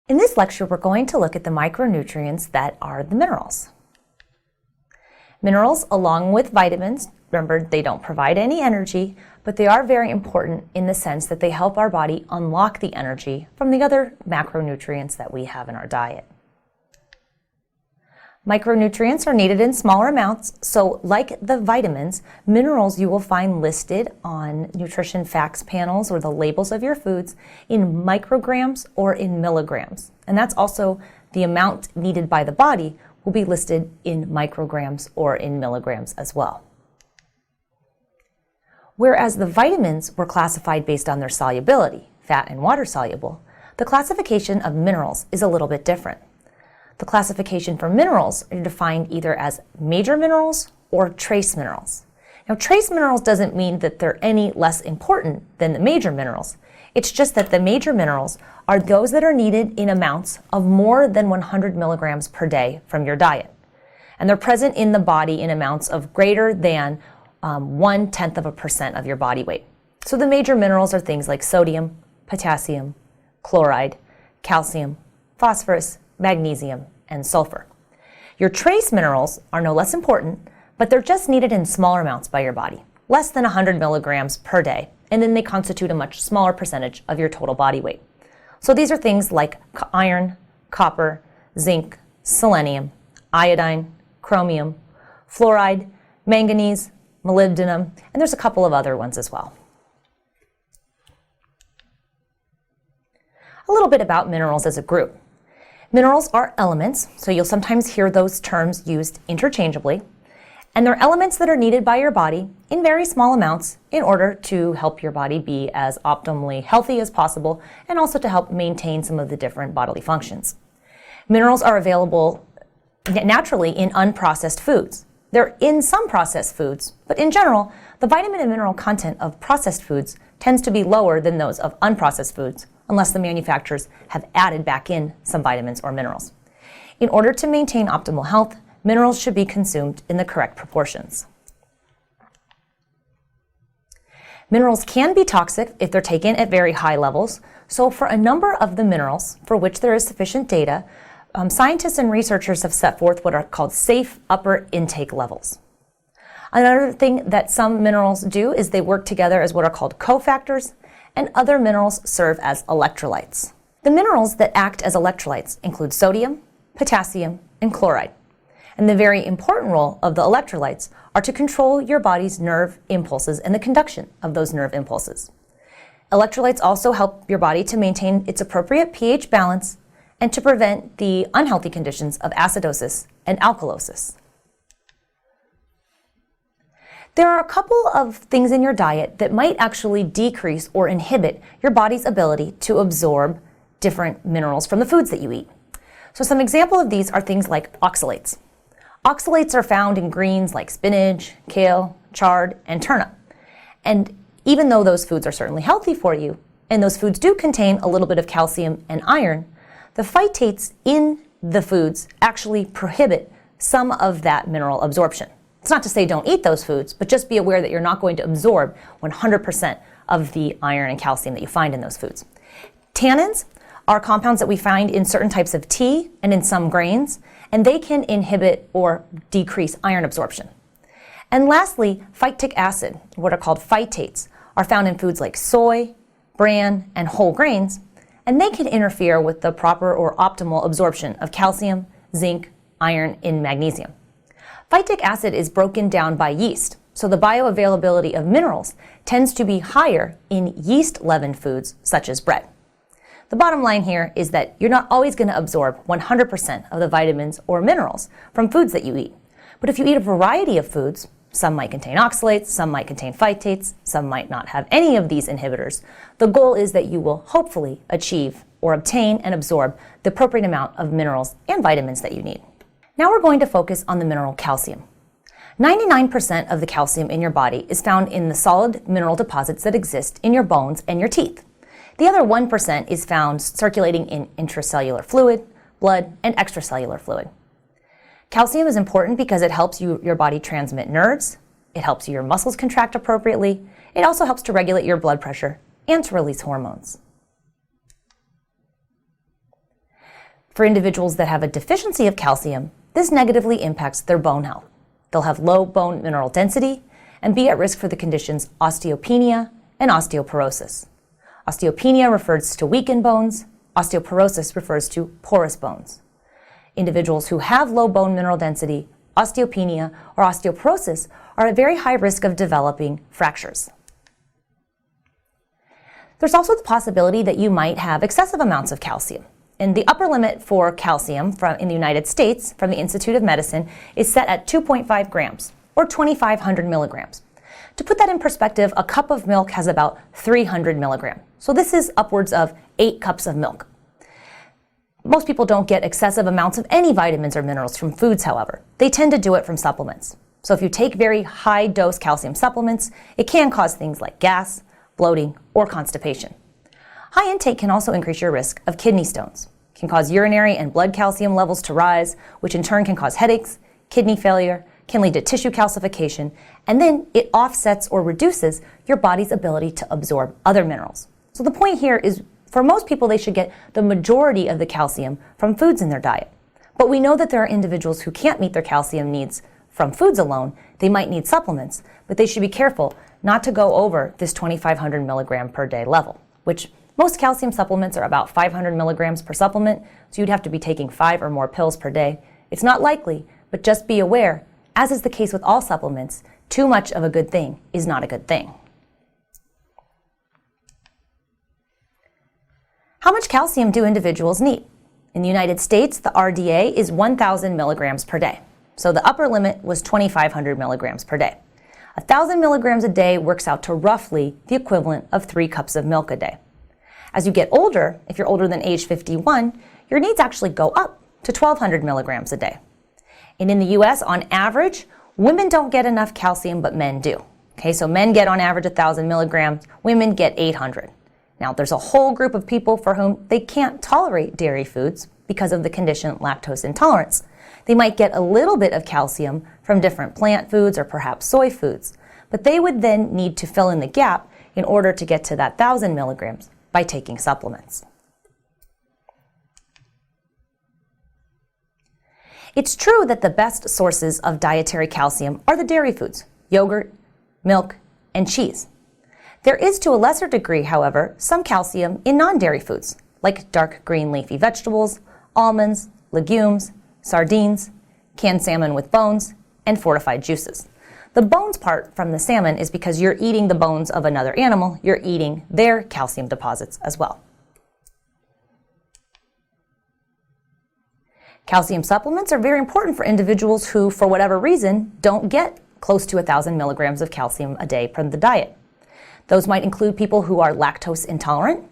In this lecture, we're going to look at the micronutrients that are the minerals. Minerals, along with vitamins, remember they don't provide any energy, but they are very important in the sense that they help our body unlock the energy from the other macronutrients that we have in our diet. Micronutrients are needed in smaller amounts, so like the vitamins, minerals you will find listed on nutrition facts panels or the labels of your foods in micrograms or in milligrams. And that's also the amount needed by the body will be listed in micrograms or in milligrams as well. Whereas the vitamins were classified based on their solubility, fat and water soluble, the classification of minerals is a little bit different. The classification for minerals are defined either as major minerals or trace minerals. Now, trace minerals doesn't mean that they're any less important than the major minerals. It's just that the major minerals are those that are needed in amounts of more than 100 milligrams per day from your diet. And they're present in the body in amounts of greater than 0.1% of your body weight. So the major minerals are things like sodium, potassium, chloride, calcium, phosphorus, magnesium, and sulfur. Your trace minerals are no less important, but they're just needed in smaller amounts by your body, less than 100 milligrams per day, and then they constitute a much smaller percentage of your total body weight. So these are things like iron, copper, zinc, selenium, iodine, chromium, fluoride, manganese, molybdenum, and there's a couple of other ones as well. A little bit about minerals as a group. Minerals are elements, so you'll sometimes hear those terms used interchangeably, and they're elements that are needed by your body in very small amounts in order to help your body be as optimally healthy as possible and also to help maintain some of the different bodily functions. Minerals are available naturally in unprocessed foods. They're in some processed foods, but in general, the vitamin and mineral content of processed foods tends to be lower than those of unprocessed foods, unless the manufacturers have added back in some vitamins or minerals. In order to maintain optimal health, minerals should be consumed in the correct proportions. Minerals can be toxic if they're taken at very high levels, so for a number of the minerals for which there is sufficient data, scientists and researchers have set forth what are called safe upper intake levels. Another thing that some minerals do is they work together as what are called cofactors, and other minerals serve as electrolytes. The minerals that act as electrolytes include sodium, potassium, and chloride. And the very important role of the electrolytes are to control your body's nerve impulses and the conduction of those nerve impulses. Electrolytes also help your body to maintain its appropriate pH balance and to prevent the unhealthy conditions of acidosis and alkalosis. There are a couple of things in your diet that might actually decrease or inhibit your body's ability to absorb different minerals from the foods that you eat. So some example of these are things like oxalates. Oxalates are found in greens like spinach, kale, chard, and turnip. And even though those foods are certainly healthy for you, and those foods do contain a little bit of calcium and iron, the phytates in the foods actually prohibit some of that mineral absorption. It's not to say don't eat those foods, but just be aware that you're not going to absorb 100% of the iron and calcium that you find in those foods. Tannins are compounds that we find in certain types of tea and in some grains, and they can inhibit or decrease iron absorption. And lastly, phytic acid, what are called phytates, are found in foods like soy, bran, and whole grains, and they can interfere with the proper or optimal absorption of calcium, zinc, iron, and magnesium. Phytic acid is broken down by yeast, so the bioavailability of minerals tends to be higher in yeast-leavened foods such as bread. The bottom line here is that you're not always going to absorb 100% of the vitamins or minerals from foods that you eat. But if you eat a variety of foods, some might contain oxalates, some might contain phytates, some might not have any of these inhibitors, the goal is that you will hopefully achieve or obtain and absorb the appropriate amount of minerals and vitamins that you need. Now we're going to focus on the mineral calcium. 99% of the calcium in your body is found in the solid mineral deposits that exist in your bones and your teeth. The other 1% is found circulating in intracellular fluid, blood, and extracellular fluid. Calcium is important because it helps your body transmit nerves, it helps your muscles contract appropriately, it also helps to regulate your blood pressure and to release hormones. For individuals that have a deficiency of calcium, this negatively impacts their bone health. They'll have low bone mineral density and be at risk for the conditions osteopenia and osteoporosis. Osteopenia refers to weakened bones. Osteoporosis refers to porous bones. Individuals who have low bone mineral density, osteopenia, or osteoporosis are at very high risk of developing fractures. There's also the possibility that you might have excessive amounts of calcium. And the upper limit for calcium in the United States from the Institute of Medicine is set at 2.5 grams, or 2,500 milligrams. To put that in perspective, a cup of milk has about 300 milligrams. So this is upwards of 8 cups of milk. Most people don't get excessive amounts of any vitamins or minerals from foods, however. They tend to do it from supplements. So if you take very high-dose calcium supplements, it can cause things like gas, bloating, or constipation. High intake can also increase your risk of kidney stones. It can cause urinary and blood calcium levels to rise, which in turn can cause headaches, kidney failure, can lead to tissue calcification, and then it offsets or reduces your body's ability to absorb other minerals. So the point here is, for most people, they should get the majority of the calcium from foods in their diet. But we know that there are individuals who can't meet their calcium needs from foods alone. They might need supplements, but they should be careful not to go over this 2,500 milligram per day level, which most calcium supplements are about 500 milligrams per supplement, so you'd have to be taking 5 or more pills per day. It's not likely, but just be aware, as is the case with all supplements, too much of a good thing is not a good thing. How much calcium do individuals need? In the United States, the RDA is 1,000 milligrams per day. So the upper limit was 2,500 milligrams per day. 1,000 milligrams a day works out to roughly the equivalent of 3 cups of milk a day. As you get older, if you're older than age 51, your needs actually go up to 1,200 milligrams a day. And in the US, on average, women don't get enough calcium, but men do. Okay, so men get on average 1,000 milligrams, women get 800. Now, there's a whole group of people for whom they can't tolerate dairy foods because of the condition lactose intolerance. They might get a little bit of calcium from different plant foods or perhaps soy foods, but they would then need to fill in the gap in order to get to that 1,000 milligrams by taking supplements. It's true that the best sources of dietary calcium are the dairy foods, yogurt, milk, and cheese. There is, to a lesser degree, however, some calcium in non-dairy foods, like dark green leafy vegetables, almonds, legumes, sardines, canned salmon with bones, and fortified juices. The bones part from the salmon is because you're eating the bones of another animal, you're eating their calcium deposits as well. Calcium supplements are very important for individuals who, for whatever reason, don't get close to 1,000 milligrams of calcium a day from the diet. Those might include people who are lactose intolerant.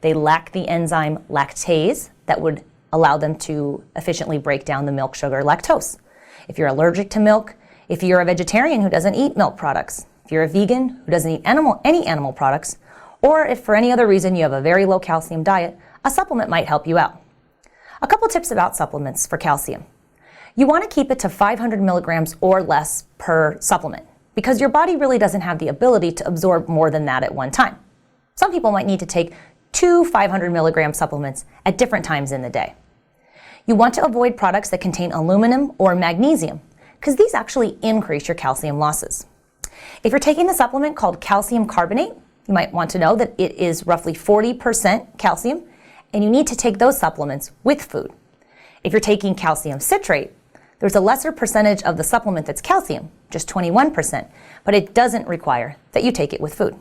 They lack the enzyme lactase that would allow them to efficiently break down the milk sugar lactose. If you're allergic to milk, if you're a vegetarian who doesn't eat milk products, if you're a vegan who doesn't eat any animal products, or if for any other reason you have a very low calcium diet, a supplement might help you out. A couple tips about supplements for calcium. You want to keep it to 500 milligrams or less per supplement, because your body really doesn't have the ability to absorb more than that at one time. Some people might need to take 2 500 milligram supplements at different times in the day. You want to avoid products that contain aluminum or magnesium, because these actually increase your calcium losses. If you're taking the supplement called calcium carbonate, you might want to know that it is roughly 40% calcium, and you need to take those supplements with food. If you're taking calcium citrate, there's a lesser percentage of the supplement that's calcium, just 21%, but it doesn't require that you take it with food.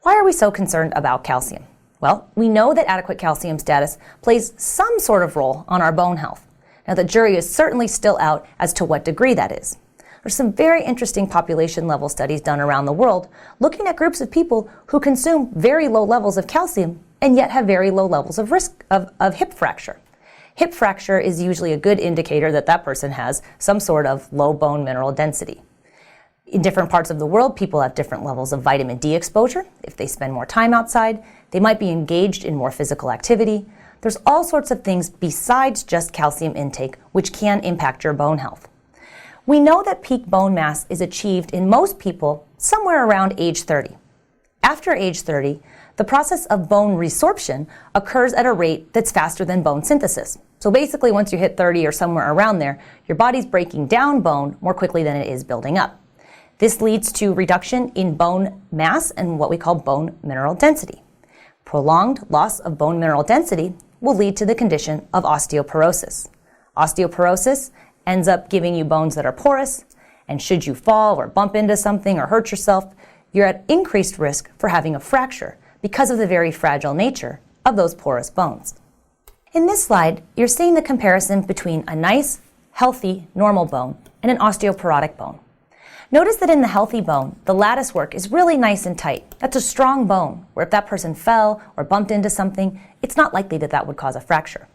Why are we so concerned about calcium? Well, we know that adequate calcium status plays some sort of role on our bone health. Now, the jury is certainly still out as to what degree that is. There's some very interesting population-level studies done around the world looking at groups of people who consume very low levels of calcium and yet have very low levels of risk of hip fracture. Hip fracture is usually a good indicator that that person has some sort of low bone mineral density. In different parts of the world, people have different levels of vitamin D exposure. If they spend more time outside, they might be engaged in more physical activity. There's all sorts of things besides just calcium intake which can impact your bone health. We know that peak bone mass is achieved in most people somewhere around age 30. After age 30, The process of bone resorption occurs at a rate that's faster than bone synthesis. So basically, once you hit 30 or somewhere around there, your body's breaking down bone more quickly than it is building up. This leads to reduction in bone mass and what we call bone mineral density. Prolonged loss of bone mineral density will lead to the condition of osteoporosis. Osteoporosis ends up giving you bones that are porous, and should you fall or bump into something or hurt yourself, you're at increased risk for having a fracture because of the very fragile nature of those porous bones. In this slide, you're seeing the comparison between a nice, healthy, normal bone and an osteoporotic bone. Notice that in the healthy bone, the lattice work is really nice and tight. That's a strong bone, where if that person fell or bumped into something, it's not likely that that would cause a fracture.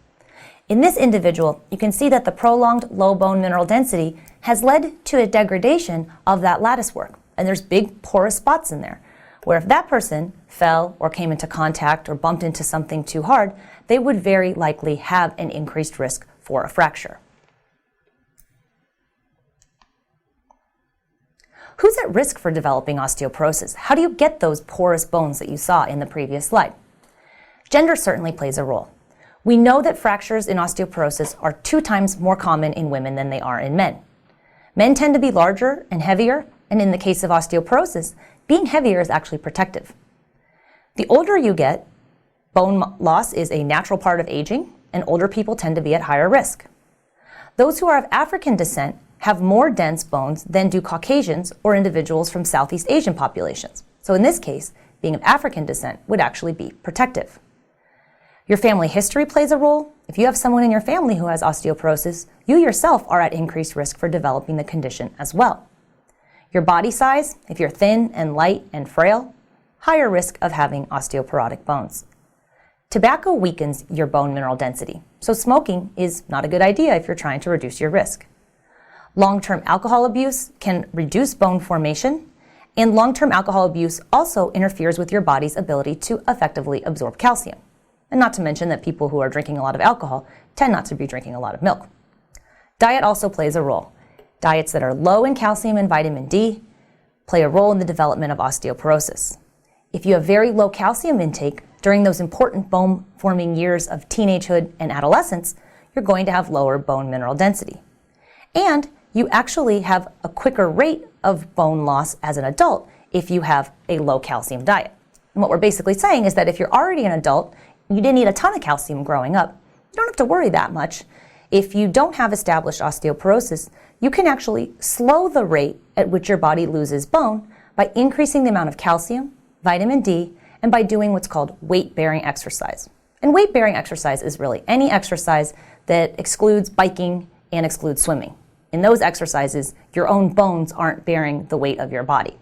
In this individual, you can see that the prolonged low bone mineral density has led to a degradation of that lattice work, and there's big porous spots in there, where if that person fell or came into contact or bumped into something too hard, they would very likely have an increased risk for a fracture. Who's at risk for developing osteoporosis? How do you get those porous bones that you saw in the previous slide? Gender certainly plays a role. We know that fractures in osteoporosis are 2 times more common in women than they are in men. Men tend to be larger and heavier, and in the case of osteoporosis, being heavier is actually protective. The older you get, bone loss is a natural part of aging, and older people tend to be at higher risk. Those who are of African descent have more dense bones than do Caucasians or individuals from Southeast Asian populations. So in this case, being of African descent would actually be protective. Your family history plays a role. If you have someone in your family who has osteoporosis, you yourself are at increased risk for developing the condition as well. Your body size, if you're thin and light and frail, higher risk of having osteoporotic bones. Tobacco weakens your bone mineral density, so smoking is not a good idea if you're trying to reduce your risk. Long-term alcohol abuse can reduce bone formation, and long-term alcohol abuse also interferes with your body's ability to effectively absorb calcium. And not to mention that people who are drinking a lot of alcohol tend not to be drinking a lot of milk. Diet also plays a role. Diets that are low in calcium and vitamin D play a role in the development of osteoporosis. If you have very low calcium intake during those important bone-forming years of teenagehood and adolescence, you're going to have lower bone mineral density. And you actually have a quicker rate of bone loss as an adult if you have a low calcium diet. And what we're basically saying is that if you're already an adult, you didn't eat a ton of calcium growing up, you don't have to worry that much. If you don't have established osteoporosis, you can actually slow the rate at which your body loses bone by increasing the amount of calcium, vitamin D, and by doing what's called weight-bearing exercise. And weight-bearing exercise is really any exercise that excludes biking and excludes swimming. In those exercises, your own bones aren't bearing the weight of your body.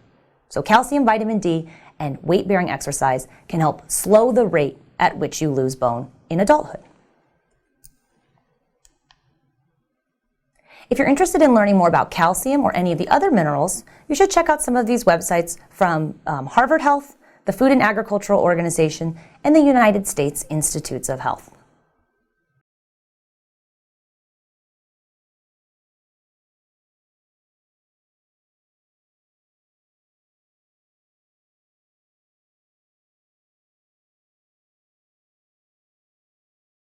So calcium, vitamin D, and weight-bearing exercise can help slow the rate at which you lose bone in adulthood. If you're interested in learning more about calcium or any of the other minerals, you should check out some of these websites from Harvard Health, the Food and Agricultural Organization, and the United States Institutes of Health.